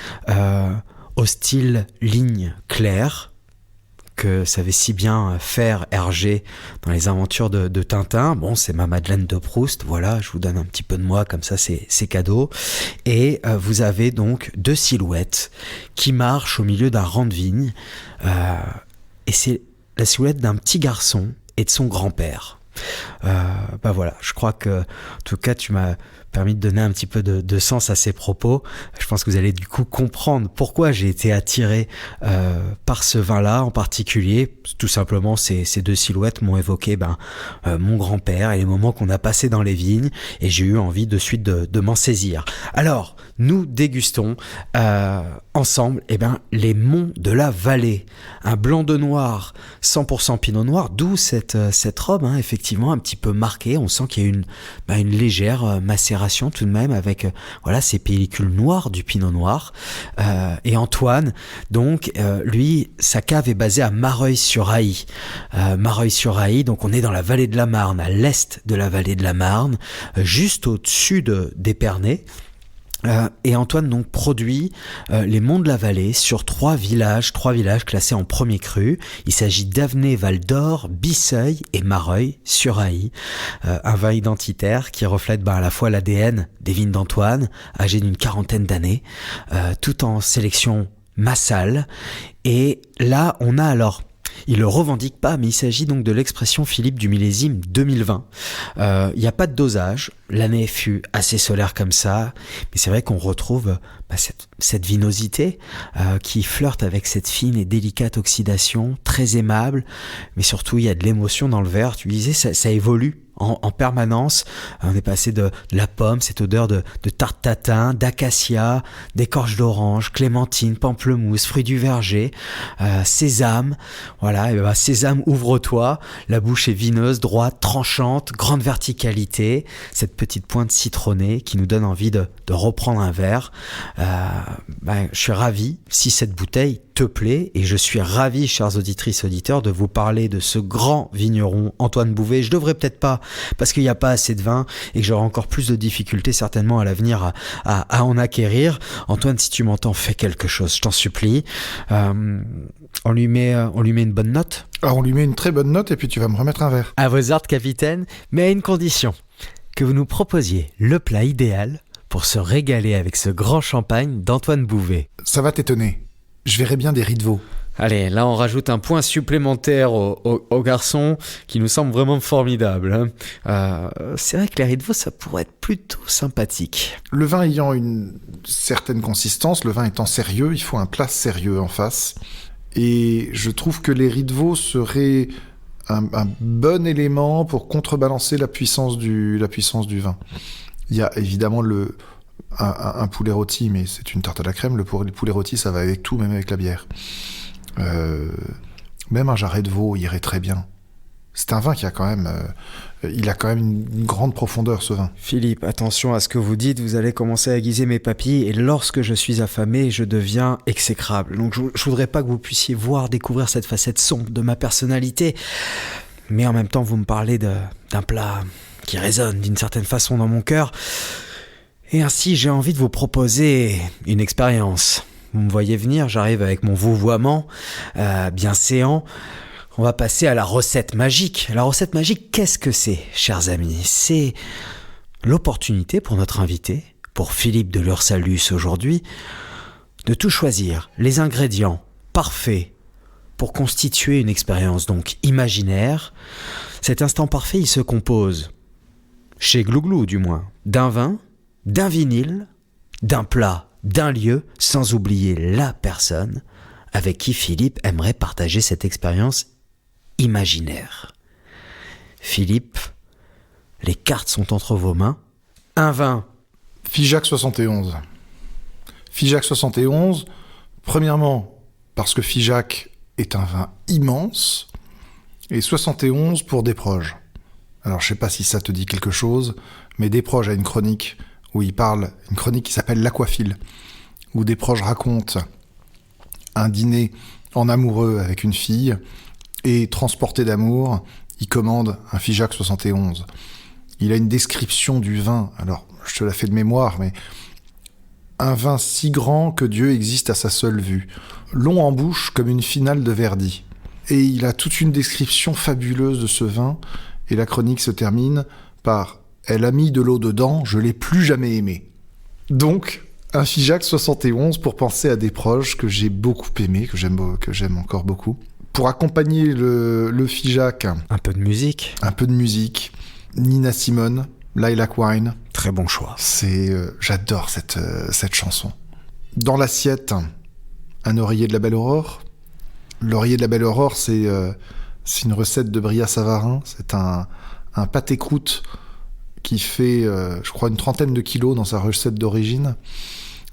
au style ligne claire, que savait si bien faire Hergé dans les aventures de Tintin. Bon, c'est ma Madeleine de Proust, voilà, je vous donne un petit peu de moi, comme ça c'est cadeau. Et vous avez donc 2 silhouettes qui marchent au milieu d'un rang de vigne, et c'est la silhouette d'un petit garçon et de son grand-père. Voilà, je crois que, en tout cas, tu m'as permis de donner un petit peu de sens à ces propos. Je pense que vous allez du coup comprendre pourquoi j'ai été attiré par ce vin-là en particulier. Tout simplement, ces 2 silhouettes m'ont évoqué mon grand-père et les moments qu'on a passés dans les vignes, et j'ai eu envie de suite de m'en saisir. Alors, nous dégustons ensemble les monts de la vallée. Un blanc de noir, 100% pinot noir, d'où cette robe, effectivement, un petit peu marquée. On sent qu'il y a une légère macération tout de même avec ces pellicules noires du pinot noir. Et Antoine, donc, lui, sa cave est basée à Mareuil-sur-Aï. Mareuil-sur-Aï, donc on est dans la vallée de la Marne, à l'est de la vallée de la Marne, juste au-dessus d'Épernay. Et Antoine donc produit les monts de la vallée sur 3 villages classés en premier cru. Il s'agit d'Avenay, Val d'Or, Bisseuil et Mareuil-sur-Aï. Un vin identitaire qui reflète à la fois l'ADN des vignes d'Antoine, âgé d'une 40aine d'années, tout en sélection massale. Et là, on a alors... Il le revendique pas, mais il s'agit donc de l'expression Philippe du millésime 2020. Il n'y a pas de dosage, l'année fut assez solaire comme ça, mais c'est vrai qu'on retrouve cette vinosité qui flirte avec cette fine et délicate oxydation, très aimable, mais surtout il y a de l'émotion dans le verre. Tu disais, ça évolue en permanence. On est passé de la pomme, cette odeur de tarte tatin, d'acacia, d'écorce d'orange, clémentine, pamplemousse, fruits du verger, sésame. Voilà, et sésame, ouvre-toi. La bouche est vineuse, droite, tranchante, grande verticalité. Cette petite pointe citronnée qui nous donne envie de reprendre un verre. Je suis ravi si cette bouteille te plaît, et je suis ravi, chers auditrices et auditeurs, de vous parler de ce grand vigneron Antoine Bouvet. Je devrais peut-être pas, parce qu'il n'y a pas assez de vin et que j'aurai encore plus de difficultés certainement à l'avenir à en acquérir. Antoine, si tu m'entends, fais quelque chose, je t'en supplie. On lui met une bonne note. Alors on lui met une très bonne note et puis tu vas me remettre un verre. À vos ordres, capitaine, mais à une condition, que vous nous proposiez le plat idéal pour se régaler avec ce grand champagne d'Antoine Bouvet. Ça va t'étonner. Je verrais bien des riz de veau. Allez, là on rajoute un point supplémentaire au garçon qui nous semble vraiment formidable. C'est vrai que les riz de veau, ça pourrait être plutôt sympathique. Le vin ayant une certaine consistance, le vin étant sérieux, il faut un plat sérieux en face. Et je trouve que les riz de veau seraient un bon élément pour contrebalancer la puissance du vin. Il y a évidemment un poulet rôti, mais c'est une tarte à la crème. Le poulet rôti, ça va avec tout, même avec la bière. Même un jarret de veau irait très bien. C'est un vin qui a quand même... il a quand même une grande profondeur, ce vin. Philippe, attention à ce que vous dites, vous allez commencer à aiguiser mes papilles, et lorsque je suis affamé, je deviens exécrable. Donc je voudrais pas que vous puissiez découvrir cette facette sombre de ma personnalité, mais en même temps, vous me parlez d'un plat qui résonne d'une certaine façon dans mon cœur. Et ainsi, j'ai envie de vous proposer une expérience. Vous me voyez venir, j'arrive avec mon vouvoiement bien séant. On va passer à la recette magique. La recette magique, qu'est-ce que c'est, chers amis ? C'est l'opportunité pour notre invité, pour Philippe de l'Ursalus aujourd'hui, de tout choisir, les ingrédients parfaits pour constituer une expérience donc imaginaire. Cet instant parfait, il se compose, chez Glouglou du moins, d'un vin, d'un vinyle, d'un plat, d'un lieu, sans oublier la personne avec qui Philippe aimerait partager cette expérience imaginaire. Philippe, les cartes sont entre vos mains. Un vin. Figeac 71. Figeac 71, premièrement, parce que Figeac est un vin immense, et 71 pour Desproges. Alors, je sais pas si ça te dit quelque chose, mais Desproges a une chronique où il parle, une chronique qui s'appelle L'Aquafile, où Desproges raconte un dîner en amoureux avec une fille, et transporté d'amour, il commande un Figeac 71. Il a une description du vin, alors je te la fais de mémoire, mais un vin si grand que Dieu existe à sa seule vue, long en bouche comme une finale de Verdi. Et il a toute une description fabuleuse de ce vin, et la chronique se termine par « Elle a mis de l'eau dedans, je l'ai plus jamais aimé ». Donc, un Figeac 71 pour penser à Desproges que j'ai beaucoup aimé, que j'aime encore beaucoup. Pour accompagner le Figeac... Un peu de musique. Un peu de musique. Nina Simone, Lilac Wine. Très bon choix. J'adore cette chanson. Dans l'assiette, un oreiller de la Belle Aurore. L'oreiller de la Belle Aurore, c'est une recette de Bria Savarin. C'est un pâté croûte qui fait, je crois, une 30aine de kilos dans sa recette d'origine.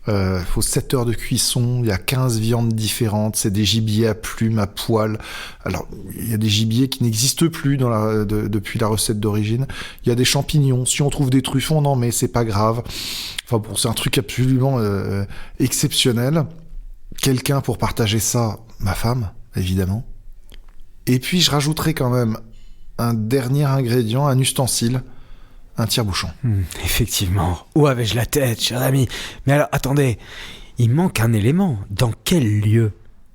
Il faut 7 heures de cuisson, il y a 15 viandes différentes, c'est des gibiers à plumes, à poils. Alors, il y a des gibiers qui n'existent plus depuis la recette d'origine. Il y a des champignons. Si on trouve des truffes, on en met, c'est pas grave. Enfin bon, c'est un truc absolument exceptionnel. Quelqu'un pour partager ça, ma femme, évidemment. Et puis, je rajouterai quand même un dernier ingrédient, un ustensile. Un tire-bouchon. Effectivement. Où avais-je la tête, cher ami ? Mais alors, attendez, il manque un élément. Dans quel lieu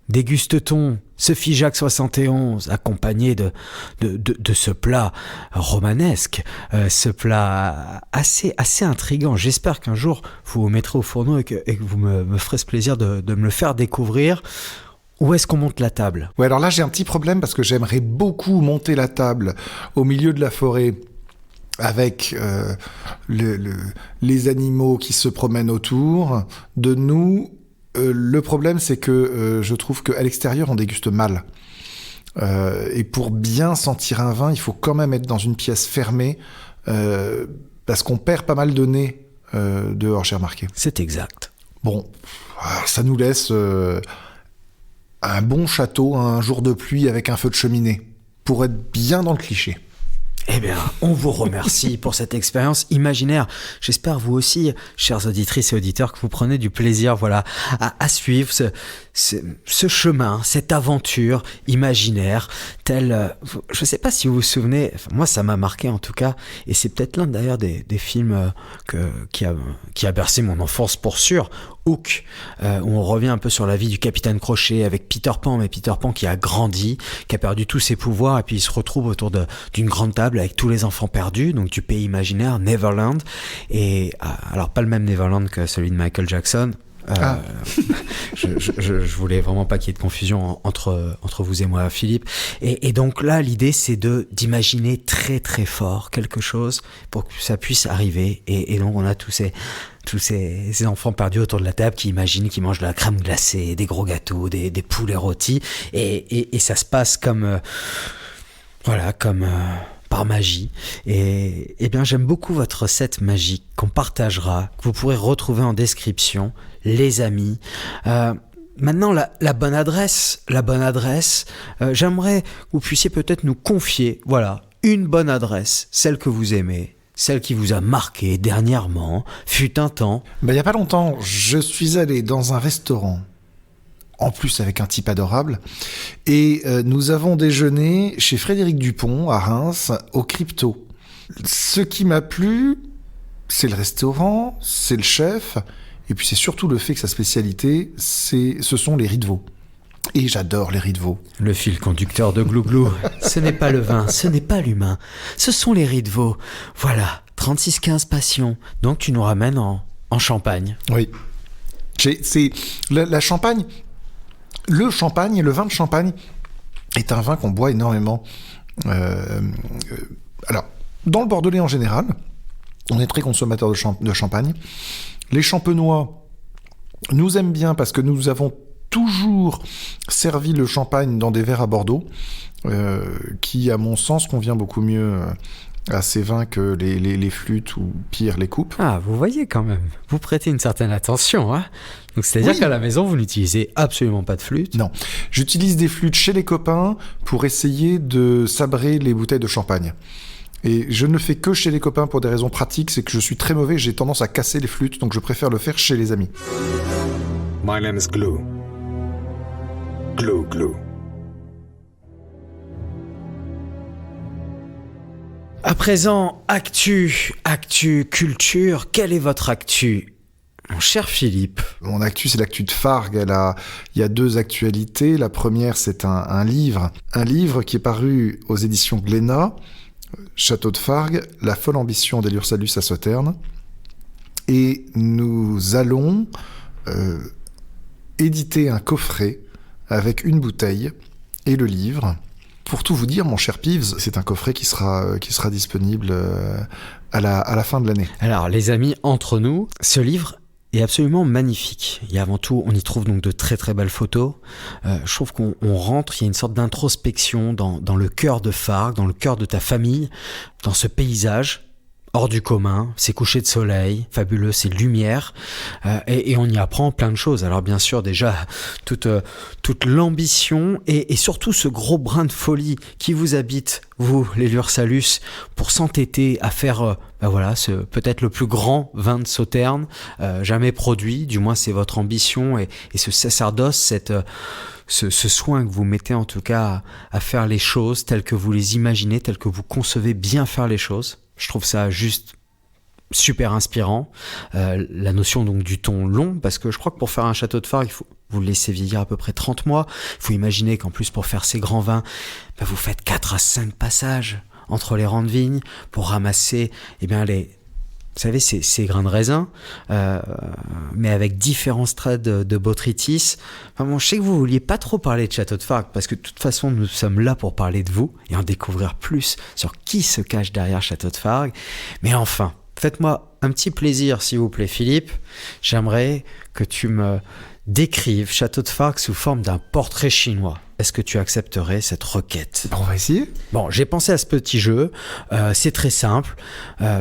déguste-t-on ce Figeac 71 accompagné de ce plat romanesque, ce plat assez intriguant. J'espère qu'un jour, vous vous mettrez au fourneau et que vous me ferez ce plaisir de me le faire découvrir. Où est-ce qu'on monte la table ? Ouais, alors là, j'ai un petit problème parce que j'aimerais beaucoup monter la table au milieu de la forêt avec les animaux qui se promènent autour de nous. Le problème, c'est que je trouve qu'à l'extérieur, on déguste mal. Et pour bien sentir un vin, il faut quand même être dans une pièce fermée, parce qu'on perd pas mal de nez dehors, j'ai remarqué. C'est exact. Bon, ça nous laisse un bon château, un jour de pluie avec un feu de cheminée, pour être bien dans le cliché. Eh bien, on vous remercie pour cette expérience imaginaire. J'espère vous aussi, chères auditrices et auditeurs, que vous prenez du plaisir, voilà, à suivre ce chemin, cette aventure imaginaire, telle, je ne sais pas si vous vous souvenez, enfin, moi ça m'a marqué en tout cas, et c'est peut-être l'un d'ailleurs des films qui a bercé mon enfance pour sûr, Hook, où on revient un peu sur la vie du capitaine Crochet avec Peter Pan, mais Peter Pan qui a grandi, qui a perdu tous ses pouvoirs, et puis il se retrouve autour d'une grande table avec tous les enfants perdus, donc du pays imaginaire, Neverland, et alors pas le même Neverland que celui de Michael Jackson. Je voulais vraiment pas qu'il y ait de confusion entre vous et moi, Philippe. Et donc là, l'idée, c'est d'imaginer très très fort quelque chose pour que ça puisse arriver. Et donc on a tous ces enfants perdus autour de la table qui imaginent qu'ils mangent de la crème glacée, des gros gâteaux, des poulets rôtis. Et ça se passe comme par magie. Et bien, j'aime beaucoup votre recette magique qu'on partagera, que vous pourrez retrouver en description, les amis. Maintenant, la bonne adresse, j'aimerais que vous puissiez peut-être nous confier, voilà, une bonne adresse, celle que vous aimez, celle qui vous a marqué dernièrement, fut un temps. Il y a pas longtemps, je suis allé dans un restaurant, en plus avec un type adorable, et nous avons déjeuné chez Frédéric Dupont, à Reims, au Crypto. Ce qui m'a plu, c'est le restaurant, c'est le chef, et puis c'est surtout le fait que sa spécialité, ce sont les riz de veau. Et j'adore les riz de veau. Le fil conducteur de Glouglou, ce n'est pas le vin, ce n'est pas l'humain, ce sont les riz de veau. Voilà, 36-15 passion, donc tu nous ramènes en Champagne. Oui. C'est la Champagne... Le champagne, le vin de Champagne, est un vin qu'on boit énormément. Alors, dans le Bordelais en général, on est très consommateur de champagne. Les Champenois nous aiment bien parce que nous avons toujours servi le champagne dans des verres à Bordeaux, qui, à mon sens, convient beaucoup mieux à ces vins que les flûtes ou pire les coupes. Ah, vous voyez quand même, vous prêtez une certaine attention, hein. Donc c'est-à-dire Oui. qu'à la maison, vous n'utilisez absolument pas de flûte. Non, j'utilise des flûtes chez les copains pour essayer de sabrer les bouteilles de champagne. Et je ne le fais que chez les copains pour des raisons pratiques, c'est que je suis très mauvais, j'ai tendance à casser les flûtes, donc je préfère le faire chez les amis. My name is Glue. Glue, glue. À présent, actu, culture, quelle est votre actu ? Mon cher Philippe. Mon actu, c'est l'actu de Fargue. Il y a 2 actualités. La première, c'est un livre. Un livre qui est paru aux éditions Glénat, Château de Fargue, La folle ambition des Lursalus à Sauternes. Et nous allons éditer un coffret avec une bouteille et le livre. Pour tout vous dire, mon cher Peeves, c'est un coffret qui sera disponible à la fin de l'année. Alors, les amis, entre nous, ce livre est absolument magnifique. Et avant tout, on y trouve donc de très très belles photos. Je trouve qu'on rentre, il y a une sorte d'introspection dans le cœur de Fargue, dans le cœur de ta famille, dans ce paysage hors du commun, ces couchers de soleil fabuleux, ces lumières, et on y apprend plein de choses. Alors bien sûr, déjà toute l'ambition et surtout ce gros brin de folie qui vous habite, vous les Lursalus, pour s'entêter à faire peut-être le plus grand vin de Sauternes jamais produit. Du moins c'est votre ambition et ce sacerdoce, ce soin que vous mettez en tout cas à faire les choses telles que vous les imaginez, telles que vous concevez bien faire les choses. Je trouve ça juste super inspirant. La notion donc du ton long, parce que je crois que pour faire un château de Fargue, il faut vous le laisser vieillir à peu près 30 mois. Il faut imaginer qu'en plus pour faire ces grands vins, vous faites 4 à 5 passages entre les rangs de vignes pour ramasser vous savez, ces grains de raisin, mais avec différents strates de botrytis. Enfin, je sais que vous vouliez pas trop parler de Château de Fargue, parce que de toute façon, nous sommes là pour parler de vous et en découvrir plus sur qui se cache derrière Château de Fargue. Mais enfin, faites-moi un petit plaisir, s'il vous plaît, Philippe. J'aimerais que tu me décrives Château de Fargue sous forme d'un portrait chinois. Est-ce que tu accepterais cette requête ? On va essayer. Bon, j'ai pensé à ce petit jeu. C'est très simple.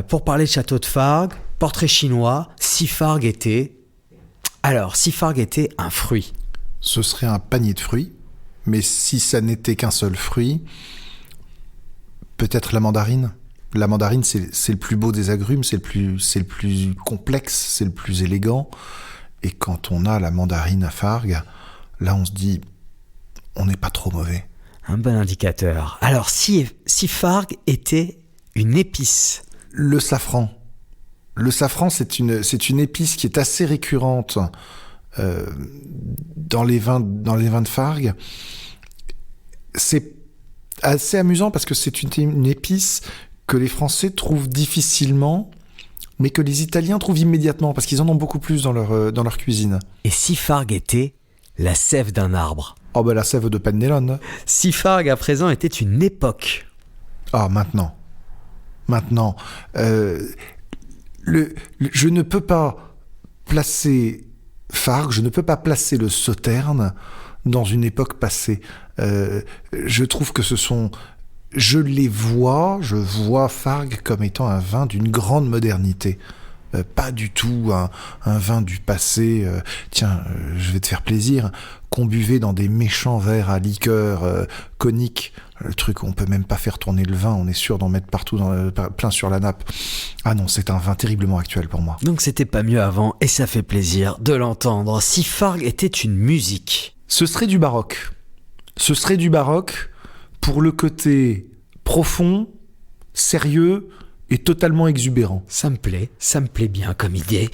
Pour parler de Château de Fargue, portrait chinois, si Fargue était... Alors, si Fargue était un fruit. Ce serait un panier de fruits, mais si ça n'était qu'un seul fruit, peut-être la mandarine. La mandarine, c'est le plus beau des agrumes, c'est le plus complexe, c'est le plus élégant. Et quand on a la mandarine à Fargue, là on se dit, on n'est pas trop mauvais. Un bon indicateur. Alors, si Fargue était une épice. Le safran. Le safran, c'est une épice qui est assez récurrente dans les vins de Fargue. C'est assez amusant parce que c'est une épice que les Français trouvent difficilement, mais que les Italiens trouvent immédiatement parce qu'ils en ont beaucoup plus dans leur cuisine. Et si Fargue était la sève d'un arbre. Oh la sève de Pendelon. Si Fargue à présent était une époque. Ah, maintenant. Je ne peux pas placer Fargue, je ne peux pas placer le Sauternes dans une époque passée. Je trouve que je vois Fargue comme étant un vin d'une grande modernité. Pas du tout un vin du passé. Tiens, je vais te faire plaisir. Qu'on buvait dans des méchants verres à liqueur conique. Le truc où on peut même pas faire tourner le vin. On est sûr d'en mettre partout plein sur la nappe. Ah non, c'est un vin terriblement actuel pour moi. Donc c'était pas mieux avant et ça fait plaisir de l'entendre. Si Fargue était une musique. Ce serait du baroque. Ce serait du baroque pour le côté profond, sérieux et totalement exubérant. Ça me plaît bien comme idée.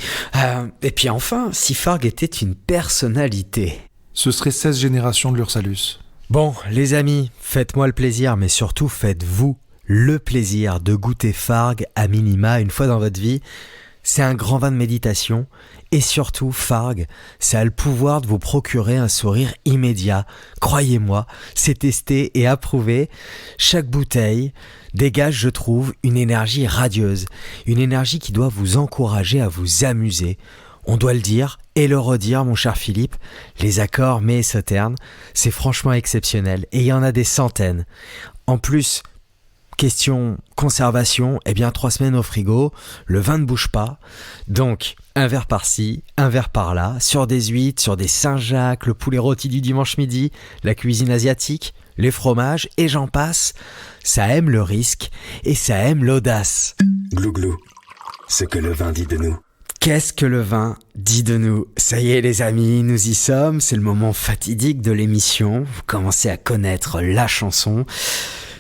Et puis enfin, si Fargue était une personnalité. Ce serait 16 générations de l'Ursalus. Bon, les amis, faites-moi le plaisir, mais surtout faites-vous le plaisir de goûter Fargue à minima une fois dans votre vie. C'est un grand vin de méditation. Et surtout, Fargue, ça a le pouvoir de vous procurer un sourire immédiat. Croyez-moi, c'est testé et approuvé. Chaque bouteille dégage, je trouve, une énergie radieuse. Une énergie qui doit vous encourager à vous amuser. On doit le dire et le redire, mon cher Philippe, les accords mets et sauternes, c'est franchement exceptionnel. Et il y en a des centaines. En plus, question conservation, 3 semaines au frigo, le vin ne bouge pas. Donc, un verre par-ci, un verre par-là, sur des huîtres, sur des Saint-Jacques, le poulet rôti du dimanche midi, la cuisine asiatique, les fromages, et j'en passe. Ça aime le risque et ça aime l'audace. Glou glou, ce que le vin dit de nous. Qu'est-ce que le vin dit de nous ? Ça y est les amis, nous y sommes, c'est le moment fatidique de l'émission. Vous commencez à connaître la chanson.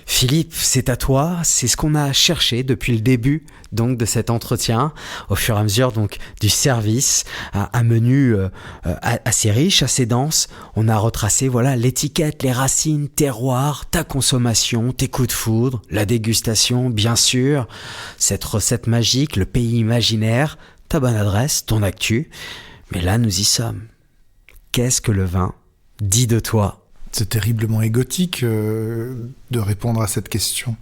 Philippe, c'est à toi, c'est ce qu'on a cherché depuis le début donc de cet entretien, au fur et à mesure donc du service, un menu assez riche, assez dense. On a retracé l'étiquette, les racines, terroir, ta consommation, tes coups de foudre, la dégustation bien sûr, cette recette magique, le pays imaginaire, ta bonne adresse, ton actu. Mais là nous y sommes. Qu'est-ce que le vin dit de toi ? C'est terriblement égotique de répondre à cette question.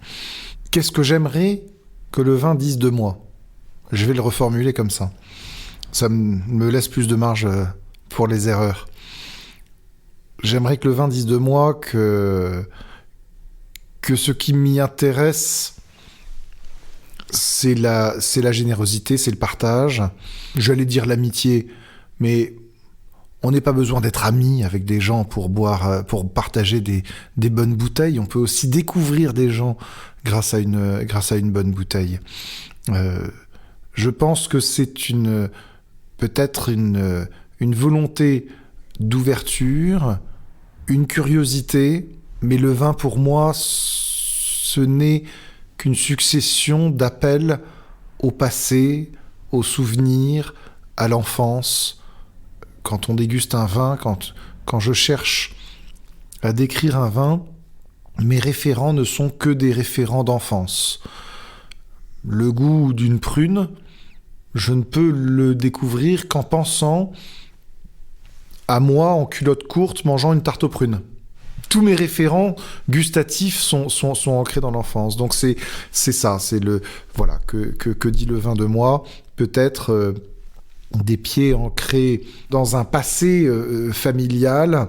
Qu'est-ce que j'aimerais que le vin dise de moi ? Je vais le reformuler comme ça. Ça me laisse plus de marge pour les erreurs. J'aimerais que le vin dise de moi que ce qui m'y intéresse, c'est la générosité, c'est le partage. J'allais dire l'amitié, mais on n'a pas besoin d'être amis avec des gens pour boire, pour partager des bonnes bouteilles. On peut aussi découvrir des gens grâce à une bonne bouteille. Je pense que c'est peut-être une volonté d'ouverture, une curiosité, mais le vin pour moi, ce n'est qu'une succession d'appels au passé, aux souvenirs, à l'enfance. Quand on déguste un vin, quand je cherche à décrire un vin, mes référents ne sont que des référents d'enfance. Le goût d'une prune, je ne peux le découvrir qu'en pensant à moi en culotte courte mangeant une tarte aux prunes. Tous mes référents gustatifs sont ancrés dans l'enfance. Donc c'est ça, c'est que dit le vin de moi ? Peut-être des pieds ancrés dans un passé familial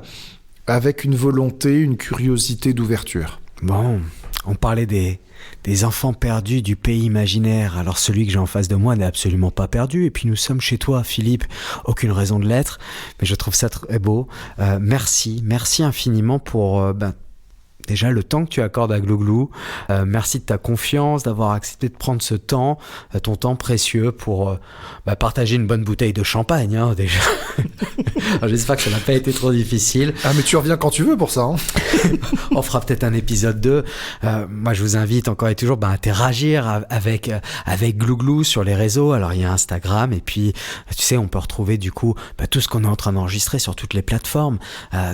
avec une volonté, une curiosité d'ouverture. Bon, on parlait des enfants perdus du pays imaginaire. Alors celui que j'ai en face de moi n'est absolument pas perdu. Et puis nous sommes chez toi, Philippe. Aucune raison de l'être. Mais je trouve ça très beau. Merci infiniment pour déjà le temps que tu accordes à Glou Glou. Merci de ta confiance, d'avoir accepté de prendre ce temps, ton temps précieux pour partager une bonne bouteille de champagne, hein, déjà. Alors, j'espère que ça n'a pas été trop difficile. Ah mais tu reviens quand tu veux pour ça. Hein. On fera peut-être un épisode 2. Moi je vous invite encore et toujours à interagir avec Glou Glou sur les réseaux. Alors il y a Instagram et puis tu sais on peut retrouver du coup tout ce qu'on est en train d'enregistrer sur toutes les plateformes.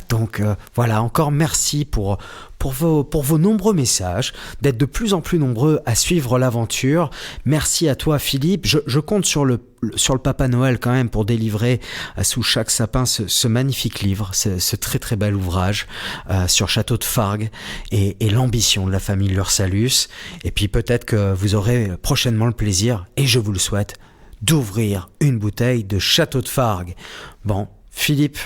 Donc voilà, encore merci pour vos nombreux messages, d'être de plus en plus nombreux à suivre l'aventure. Merci à toi Philippe. Je compte sur le Papa Noël quand même pour délivrer sous chaque sapin ce magnifique livre, ce très très bel ouvrage sur Château de Fargues et l'ambition de la famille Lursalus. Et puis peut-être que vous aurez prochainement le plaisir, et je vous le souhaite, d'ouvrir une bouteille de Château de Fargues. Bon, Philippe,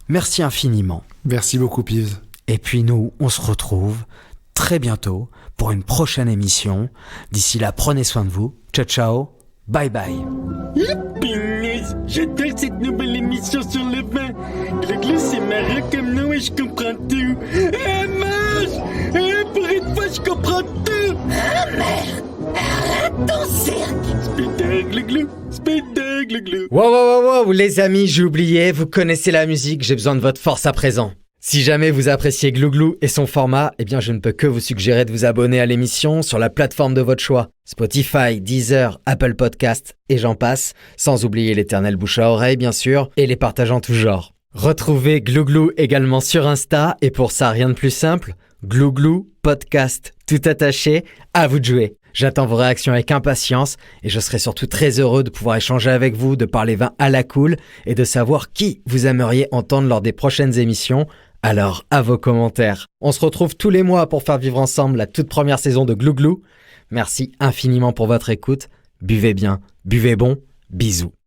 merci infiniment. Merci beaucoup Pives. Et puis nous, on se retrouve très bientôt pour une prochaine émission. D'ici là, prenez soin de vous. Ciao, ciao. Bye bye. Punaise, j'adore cette nouvelle émission sur le vin. Glou Glou, c'est marrant comme nom et je comprends tout. Ah, mange! Pour une fois, je comprends tout! Ah merde! Arrête ton cirque! Spider Glou Glou, Spider Glou Glou. Wow, les amis, j'ai oublié, vous connaissez la musique, j'ai besoin de votre force à présent. Si jamais vous appréciez Glou Glou et son format, je ne peux que vous suggérer de vous abonner à l'émission sur la plateforme de votre choix. Spotify, Deezer, Apple Podcasts et j'en passe, sans oublier l'éternel bouche à oreille bien sûr, et les partages en tout genre. Retrouvez Glou Glou également sur Insta, et pour ça rien de plus simple, Glou Glou Podcast, tout attaché, à vous de jouer. J'attends vos réactions avec impatience et je serai surtout très heureux de pouvoir échanger avec vous, de parler vin à la cool et de savoir qui vous aimeriez entendre lors des prochaines émissions. Alors, à vos commentaires. On se retrouve tous les mois pour faire vivre ensemble la toute première saison de Glou Glou. Merci infiniment pour votre écoute. Buvez bien, buvez bon, bisous.